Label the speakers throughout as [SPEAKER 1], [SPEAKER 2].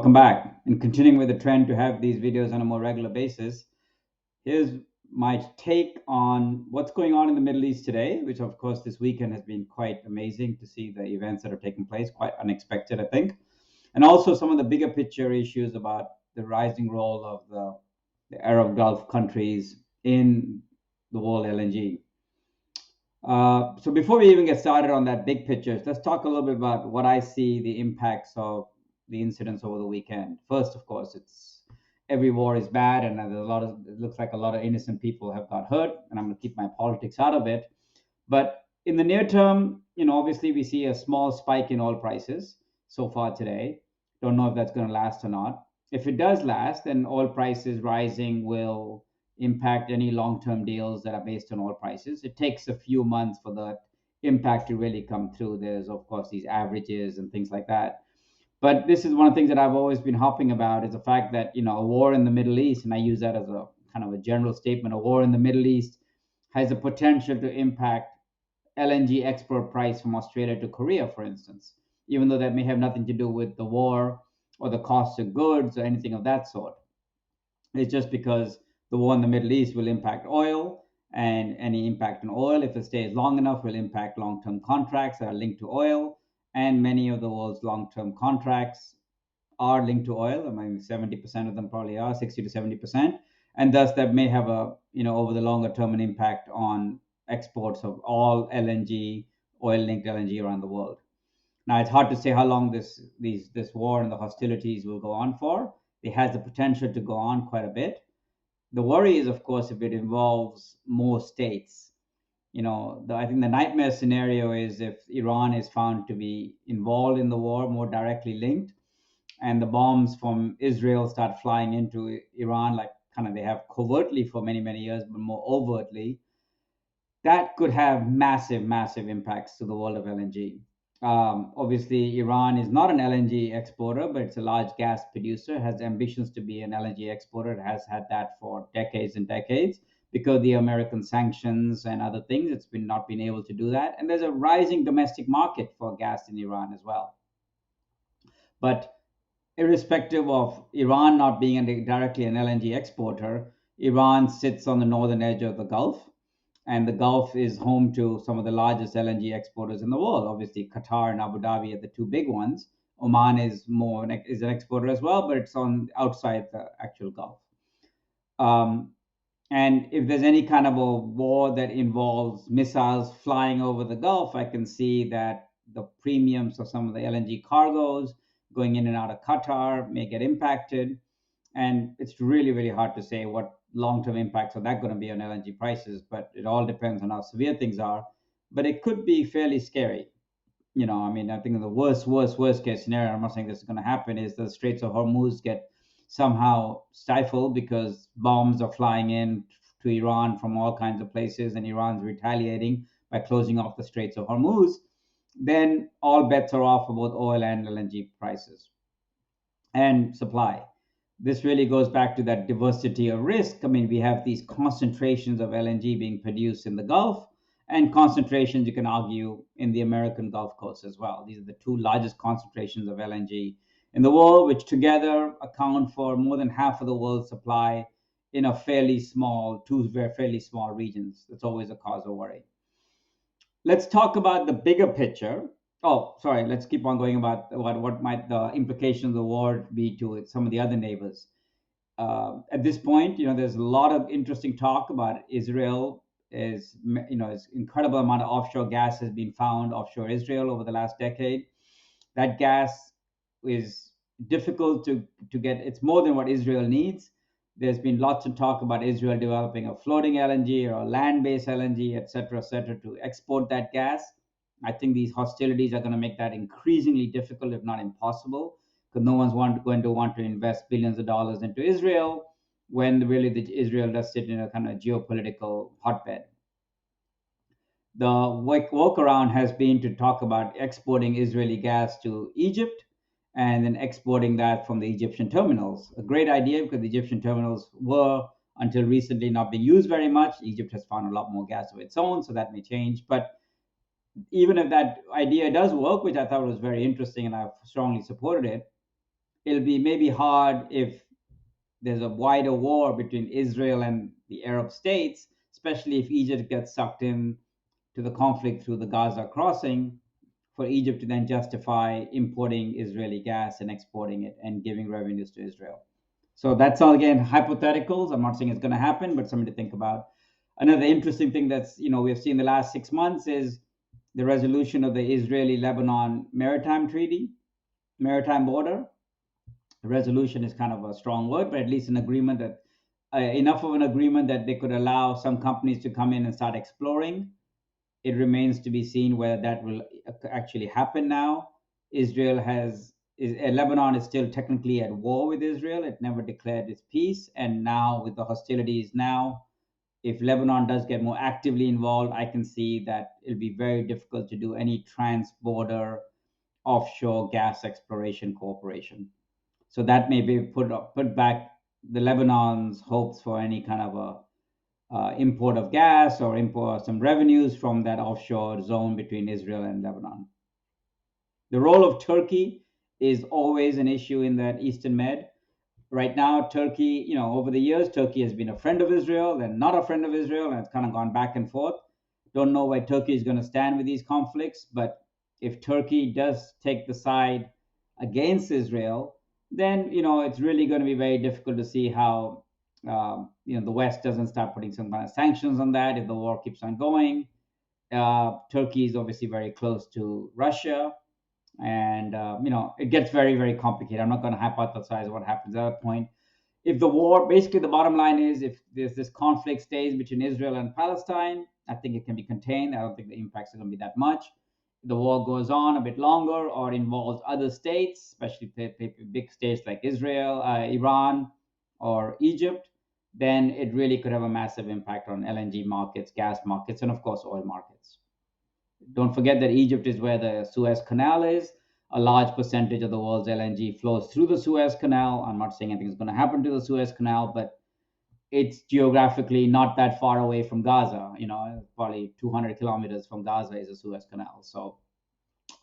[SPEAKER 1] welcome back. And continuing with the trend to have these videos on a more regular basis, here's my take on what's going on in the Middle East today, which of course this weekend has been quite amazing to see the events that have taken place, quite unexpected, I think. And also some of the bigger picture issues about the rising role of the Arab Gulf countries in the world LNG. So before we even get started on that big picture, let's talk a little bit about what I see the impacts of the incidents over the weekend. First, of course, it's every war is bad, and there's it looks like a lot of innocent people have got hurt, and I'm going to keep my politics out of it. But in the near term, obviously we see a small spike in oil prices so far today. Don't know if that's going to last or not. If it does last, then oil prices rising will impact any long-term deals that are based on oil prices. It takes a few months for the impact to really come through. There's, of course, these averages and things like that. But this is one of the things that I've always been harping about is the fact that, a war in the Middle East, and I use that as a kind of a general statement, a war in the Middle East has the potential to impact LNG export price from Australia to Korea, for instance, even though that may have nothing to do with the war or the cost of goods or anything of that sort. It's just because the war in the Middle East will impact oil, and any impact on oil, if it stays long enough, will impact long-term contracts that are linked to oil. And many of the world's long-term contracts are linked to oil. I mean, 70% of them probably are, 60 to 70%. And thus that may have over the longer term, an impact on exports of all LNG, oil-linked LNG around the world. Now, it's hard to say how long this war and the hostilities will go on for. It has the potential to go on quite a bit. The worry is, of course, if it involves more states. I think the nightmare scenario is if Iran is found to be involved in the war, more directly linked, and the bombs from Israel start flying into Iran, like kind of they have covertly for many, many years, but more overtly. That could have massive, massive impacts to the world of LNG. Obviously, Iran is not an LNG exporter, but it's a large gas producer, has ambitions to be an LNG exporter. It has had that for decades and decades. Because of the American sanctions and other things, it's not been able to do that. And there's a rising domestic market for gas in Iran as well. But irrespective of Iran not being directly an LNG exporter, Iran sits on the northern edge of the Gulf. And the Gulf is home to some of the largest LNG exporters in the world. Obviously, Qatar and Abu Dhabi are the two big ones. Oman is an exporter as well, but it's on outside the actual Gulf. And if there's any kind of a war that involves missiles flying over the Gulf, I can see that the premiums of some of the LNG cargoes going in and out of Qatar may get impacted. And it's really, really hard to say what long-term impacts are that going to be on LNG prices, but it all depends on how severe things are. But it could be fairly scary. I think the worst case scenario, I'm not saying this is going to happen, is the Straits of Hormuz get somehow stifled because bombs are flying in to Iran from all kinds of places, and Iran's retaliating by closing off the Straits of Hormuz. Then all bets are off for both oil and LNG prices and supply. This really goes back to that diversity of risk. I mean, we have these concentrations of LNG being produced in the Gulf, and concentrations, you can argue, in the American Gulf Coast as well. These are the two largest concentrations of LNG in the world, which together account for more than half of the world's supply in two fairly small regions. That's always a cause of worry. Let's talk about the bigger picture. Oh, sorry, let's keep on going about what might the implications of the war be to some of the other neighbors. At this point, there's a lot of interesting talk about Israel. Is incredible amount of offshore gas has been found offshore Israel over the last decade. That gas is difficult to get. It's more than what Israel needs. There's been lots of talk about Israel developing a floating LNG or a land-based LNG, et cetera, to export that gas. I think these hostilities are going to make that increasingly difficult, if not impossible, because no one's going to want to invest billions of dollars into Israel when really Israel does sit in a kind of geopolitical hotbed. The workaround has been to talk about exporting Israeli gas to Egypt and then exporting that from the Egyptian terminals. A great idea, because the Egyptian terminals were, until recently, not being used very much. Egypt has found a lot more gas of its own, so that may change. But even if that idea does work, which I thought was very interesting and I've strongly supported it, It'll be maybe hard if there's a wider war between Israel and the Arab states, especially if Egypt gets sucked in to the conflict through the Gaza crossing, for Egypt to then justify importing Israeli gas and exporting it and giving revenues to Israel. So that's all again hypotheticals. I'm not saying it's going to happen, but something to think about. Another interesting thing that's we've seen the last 6 months is the resolution of the Israeli-Lebanon maritime border. The resolution is kind of a strong word, but at least an agreement that enough of an agreement that they could allow some companies to come in and start exploring. It remains to be seen whether that will actually happen now. Lebanon is still technically at war with Israel. It never declared its peace, and now with the hostilities now, if Lebanon does get more actively involved, I can see that it'll be very difficult to do any trans-border offshore gas exploration cooperation. So that may be put back the Lebanon's hopes for any kind of a import of gas or import some revenues from that offshore zone between Israel and Lebanon. The role of Turkey is always an issue in that Eastern Med. Right now, Turkey, over the years, Turkey has been a friend of Israel and not a friend of Israel, and it's kind of gone back and forth. Don't know where Turkey is going to stand with these conflicts, but if Turkey does take the side against Israel, then it's really going to be very difficult to see how the West doesn't start putting some kind of sanctions on that if the war keeps on going. Turkey is obviously very close to Russia, and it gets very, very complicated. I'm not going to hypothesize what happens at that point. If the war, basically the bottom line is, if this conflict stays between Israel and Palestine, I think it can be contained. I don't think the impacts are going to be that much. If the war goes on a bit longer or involves other states, especially big states like Israel, Iran, or Egypt, then it really could have a massive impact on LNG markets, gas markets, and of course oil markets. Don't forget that Egypt is where the Suez Canal is. A large percentage of the world's LNG flows through the Suez Canal. I'm not saying anything is going to happen to the Suez Canal, but it's geographically not that far away from Gaza. Probably 200 kilometers from Gaza is the Suez Canal. So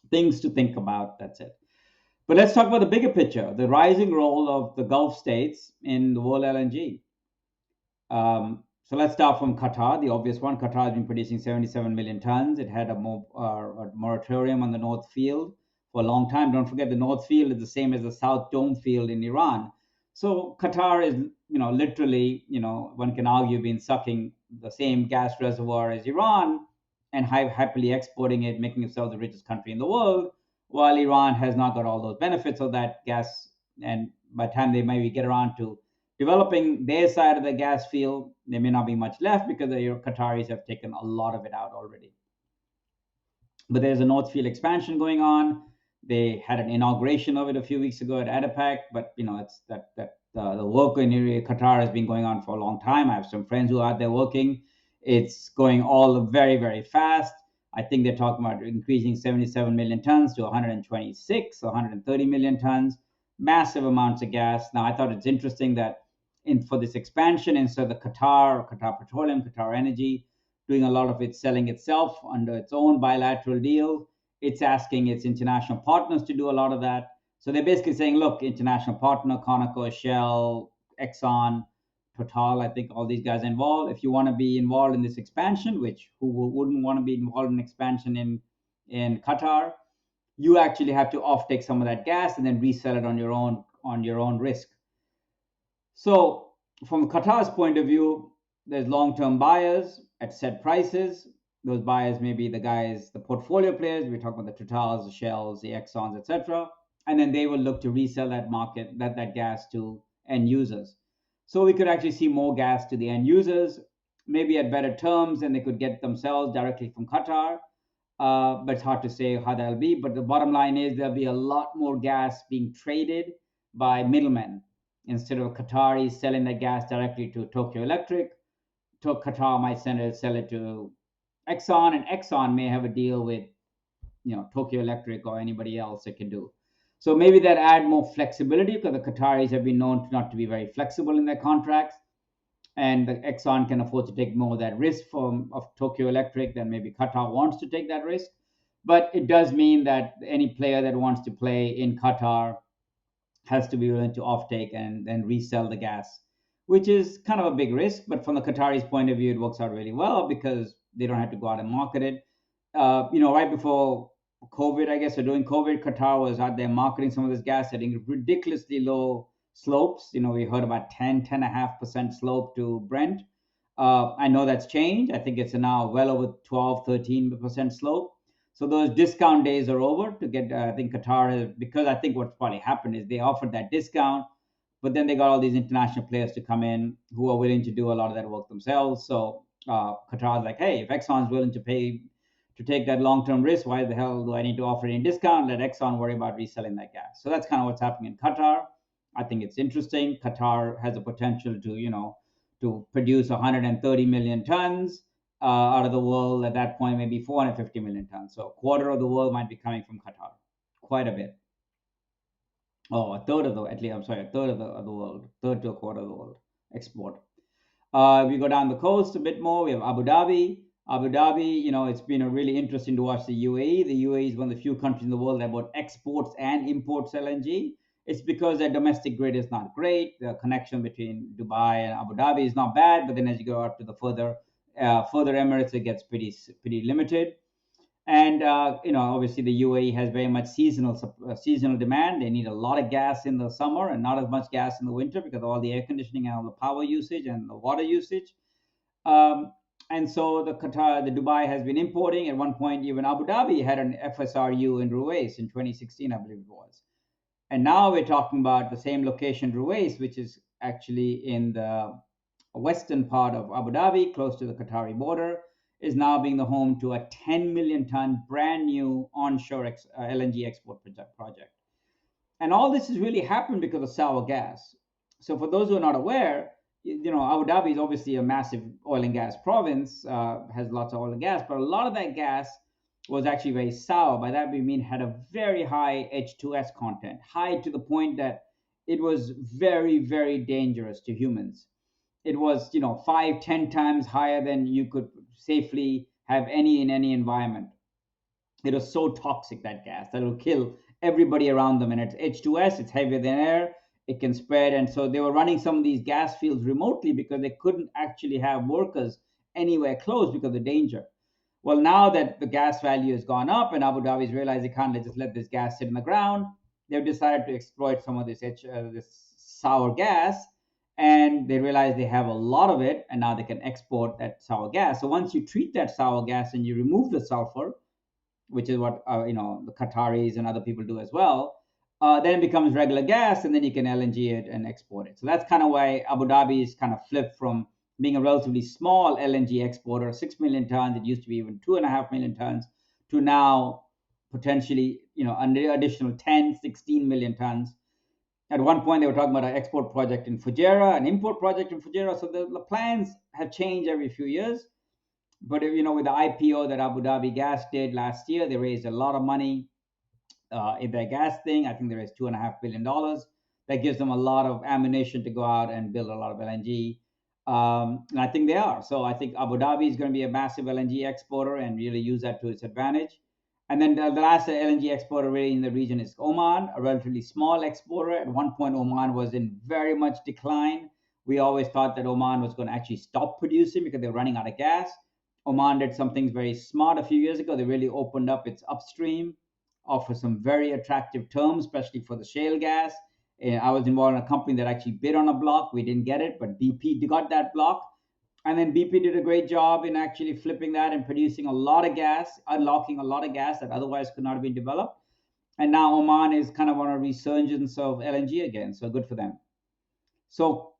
[SPEAKER 1] things to think about. That's it. But let's talk about the bigger picture, the rising role of the Gulf states in the world LNG. So let's start from Qatar, the obvious one. Qatar has been producing 77 million tons. It had a moratorium on the North Field for a long time. Don't forget, the North Field is the same as the South Dome Field in Iran. So Qatar is, literally, one can argue, been sucking the same gas reservoir as Iran and happily exporting it, making itself the richest country in the world, while Iran has not got all those benefits of that gas. And by the time they maybe get around to developing their side of the gas field, there may not be much left because the Qataris have taken a lot of it out already. But there's a North Field expansion going on. They had an inauguration of it a few weeks ago at ADIPEC, but it's the work in Qatar has been going on for a long time. I have some friends who are out there working. It's going all very, very fast. I think they're talking about increasing 77 million tons to 126 or 130 million tons. Massive amounts of gas. Now, I thought it's interesting that for this expansion, instead of the Qatar Petroleum, Qatar Energy, doing a lot of it selling itself under its own bilateral deal, it's asking its international partners to do a lot of that. So they're basically saying, look, international partner, Conoco, Shell, Exxon, Total, I think all these guys involved. If you want to be involved in this expansion, which who wouldn't want to be involved in expansion in Qatar, you actually have to offtake some of that gas and then resell it on your own risk. So from Qatar's point of view, there's long-term buyers at set prices. Those buyers may be the guys, the portfolio players. We talk about the Totals, the Shells, the Exxons, etc. And then they will look to resell that gas to end users. So we could actually see more gas to the end users, maybe at better terms than they could get themselves directly from Qatar. But it's hard to say how that'll be. But the bottom line is there'll be a lot more gas being traded by middlemen. Instead of Qataris selling the gas directly to Tokyo Electric, Qatar might sell it to Exxon, and Exxon may have a deal with Tokyo Electric or anybody else it can do. So maybe that add more flexibility, because the Qataris have been known not to be very flexible in their contracts, and the Exxon can afford to take more of that risk of Tokyo Electric than maybe Qatar wants to take that risk. But it does mean that any player that wants to play in Qatar has to be willing to offtake and then resell the gas, which is kind of a big risk. But from the Qataris' point of view, it works out really well because they don't have to go out and market it. Right before COVID, I guess, or during COVID, Qatar was out there marketing some of this gas, setting ridiculously low slopes. We heard about 10.5% slope to Brent. I know that's changed. I think it's now well over 12, 13% slope. So those discount days are over to get, I think Qatar has, because I think what's probably happened is they offered that discount, but then they got all these international players to come in who are willing to do a lot of that work themselves. So Qatar's like, hey, if Exxon's willing to pay to take that long-term risk, why the hell do I need to offer any discount? Let Exxon worry about reselling that gas. So that's kind of what's happening in Qatar. I think it's interesting. Qatar has a potential to, to produce 130 million tons out of the world. At that point, maybe 450 million tons. So a quarter of the world might be coming from Qatar, quite a bit. Oh, a third of the, at least, I'm sorry, a third of the world, third to a quarter of the world export. We go down the coast a bit more. We have Abu Dhabi. Abu Dhabi, it's been a really interesting to watch the UAE. The UAE is one of the few countries in the world that both exports and imports LNG. It's because their domestic grid is not great. The connection between Dubai and Abu Dhabi is not bad, but then as you go out to the further Emirates, it gets pretty limited. And obviously the UAE has very much seasonal demand. They need a lot of gas in the summer and not as much gas in the winter because of all the air conditioning and all the power usage and the water usage. Um, and so the Dubai has been importing. At one point, even Abu Dhabi had an FSRU in Ruwais in 2016, I believe it was. And now we're talking about the same location, Ruwais, which is actually in the western part of Abu Dhabi, close to the Qatari border, is now being the home to a 10 million ton brand new onshore LNG export project. And all this has really happened because of sour gas. So for those who are not aware, Abu Dhabi is obviously a massive oil and gas province, has lots of oil and gas, but a lot of that gas was actually very sour. By that we mean had a very high H2S content, high to the point that it was very, very dangerous to humans. It was, 5, 10 times higher than you could safely have in any environment. It was so toxic, that gas, that it'll kill everybody around them. And it's H2S, it's heavier than air, it can spread. And so they were running some of these gas fields remotely because they couldn't actually have workers anywhere close because of the danger. Well, now that the gas value has gone up and Abu Dhabi's realized they can't just let this gas sit in the ground, they've decided to exploit some of this sour gas, and they realize they have a lot of it, and now they can export that sour gas. So once you treat that sour gas and you remove the sulfur, which is what the Qataris and other people do as well, then it becomes regular gas, and then you can LNG it and export it. So that's kind of why Abu Dhabi is kind of flipped from being a relatively small LNG exporter, 6 million tons, it used to be even 2.5 million tons, to now potentially, an additional 10, 16 million tons. At one point, they were talking about an export project in Fujairah, an import project in Fujairah. So the plans have changed every few years. But with the IPO that Abu Dhabi Gas did last year, they raised a lot of money in their gas thing. I think they raised $2.5 billion. That gives them a lot of ammunition to go out and build a lot of LNG. And I think they are. So I think Abu Dhabi is going to be a massive LNG exporter and really use that to its advantage. And then the last LNG exporter really in the region is Oman, a relatively small exporter. At one point, Oman was in very much decline. We always thought that Oman was going to actually stop producing because they're running out of gas. Oman did some things very smart a few years ago. They really opened up its upstream, offered some very attractive terms, especially for the shale gas. I was involved in a company that actually bid on a block. We didn't get it, but BP got that block. And then BP did a great job in actually flipping that and producing a lot of gas, unlocking a lot of gas that otherwise could not have been developed. And now Oman is kind of on a resurgence of LNG again. So good for them. So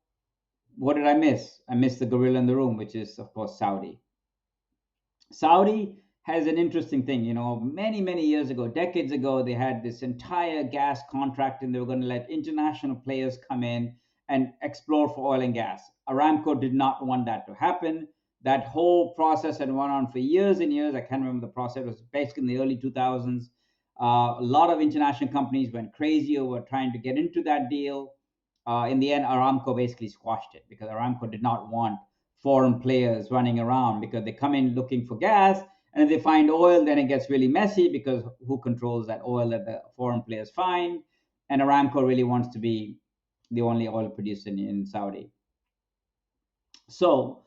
[SPEAKER 1] what did I miss? I missed the gorilla in the room, which is, of course, Saudi. Saudi has an interesting thing. Many years ago, decades ago, they had this entire gas contract and they were going to let international players come in and explore for oil and gas. Aramco did not want that to happen. That whole process had gone on for years and years. I can't remember the process. It was basically in the early 2000s. A lot of international companies went crazy over trying to get into that deal. In the end, Aramco basically squashed it because Aramco did not want foreign players running around because they come in looking for gas. And if they find oil, then it gets really messy because who controls that oil that the foreign players find? and Aramco really wants to be the only oil producer in Saudi. So,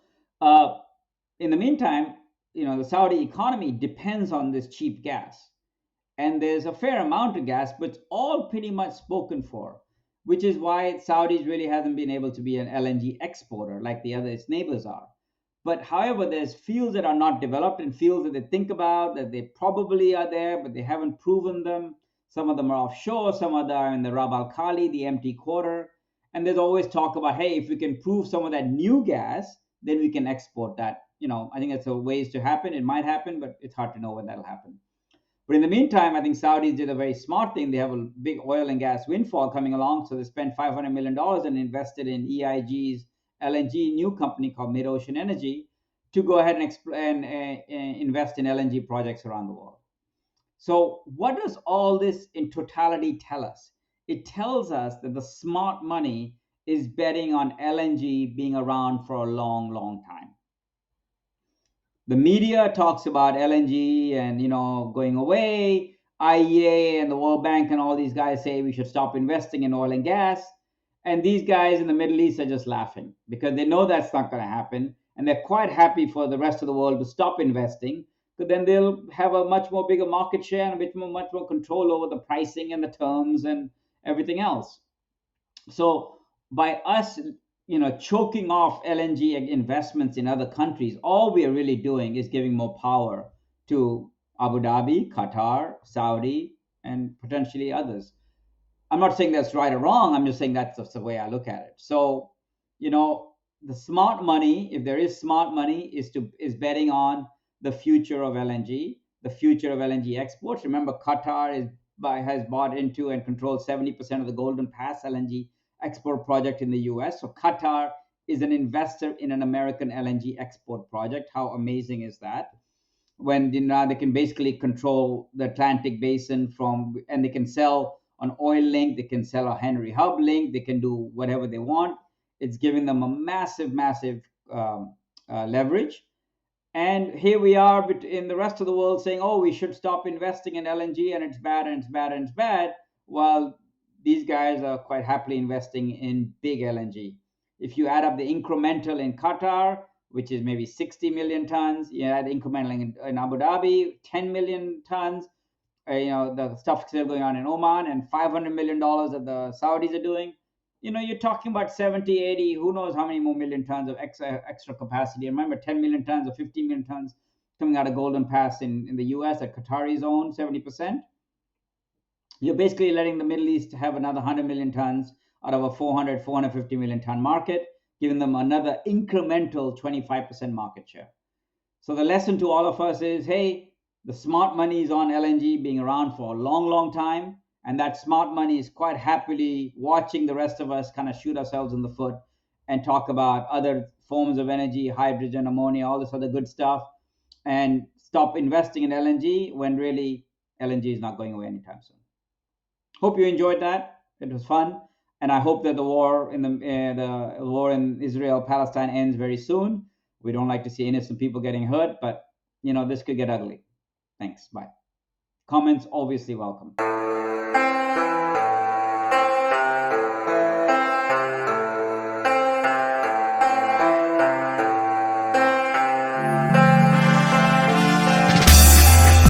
[SPEAKER 1] in the meantime, the Saudi economy depends on this cheap gas, and there's a fair amount of gas, but it's all pretty much spoken for, which is why Saudis really hasn't been able to be an LNG exporter like the other its neighbors are. But however, there's fields that are not developed and fields that they think about that they probably are there, but they haven't proven them. Some of them are offshore, some of them are in the Rab al Khali, the empty quarter. And there's always talk about, hey, if we can prove some of that new gas, then we can export that. I think that's a ways to happen. It might happen, but it's hard to know when that'll happen. But in the meantime, I think Saudis did a very smart thing. They have a big oil and gas windfall coming along. So they spent $500 million and invested in EIG's LNG new company called Mid Ocean Energy to go ahead and invest in LNG projects around the world. So, what does all this in totality tell us? It tells us that the smart money is betting on LNG being around for a long, long time. The media talks about LNG and going away. IEA and the World Bank and all these guys say we should stop investing in oil and gas. And these guys in the Middle East are just laughing because they know that's not going to happen. And they're quite happy for the rest of the world to stop investing, because then they'll have a much more bigger market share and much more control over the pricing and the terms and everything else. So by us, choking off LNG investments in other countries, all we are really doing is giving more power to Abu Dhabi, Qatar, Saudi, and potentially others. I'm not saying that's right or wrong. I'm just saying that's the way I look at it. So, the smart money, if there is smart money, is betting on the future of LNG, the future of LNG exports. Remember, Qatar has bought into and controls 70% of the Golden Pass LNG export project in the US. So Qatar is an investor in an American LNG export project. How amazing is that? When they can basically control the Atlantic basin and they can sell an oil link, they can sell a Henry Hub link, they can do whatever they want. It's giving them a massive, massive leverage. And here we are in the rest of the world saying, oh, we should stop investing in LNG and it's bad and it's bad and it's bad. While these guys are quite happily investing in big LNG. If you add up the incremental in Qatar, which is maybe 60 million tons, you add incremental in Abu Dhabi, 10 million tons, the stuff still going on in Oman, and $500 million that the Saudis are doing, you're talking about 70, 80, who knows how many more million tons of extra capacity. And remember, 10 million tons or 15 million tons coming out of Golden Pass in the US that Qataris own 70%. You're basically letting the Middle East have another 100 million tons out of a 450 million ton market, giving them another incremental 25% market share. So the lesson to all of us is, hey, the smart money is on LNG being around for a long, long time. And that smart money is quite happily watching the rest of us kind of shoot ourselves in the foot and talk about other forms of energy, hydrogen, ammonia, all this other good stuff, and stop investing in LNG when really LNG is not going away anytime soon. Hope you enjoyed that. It was fun. And I hope that the war in Israel-Palestine ends very soon. We don't like to see innocent people getting hurt, but this could get ugly. Thanks. Bye. Comments obviously welcome.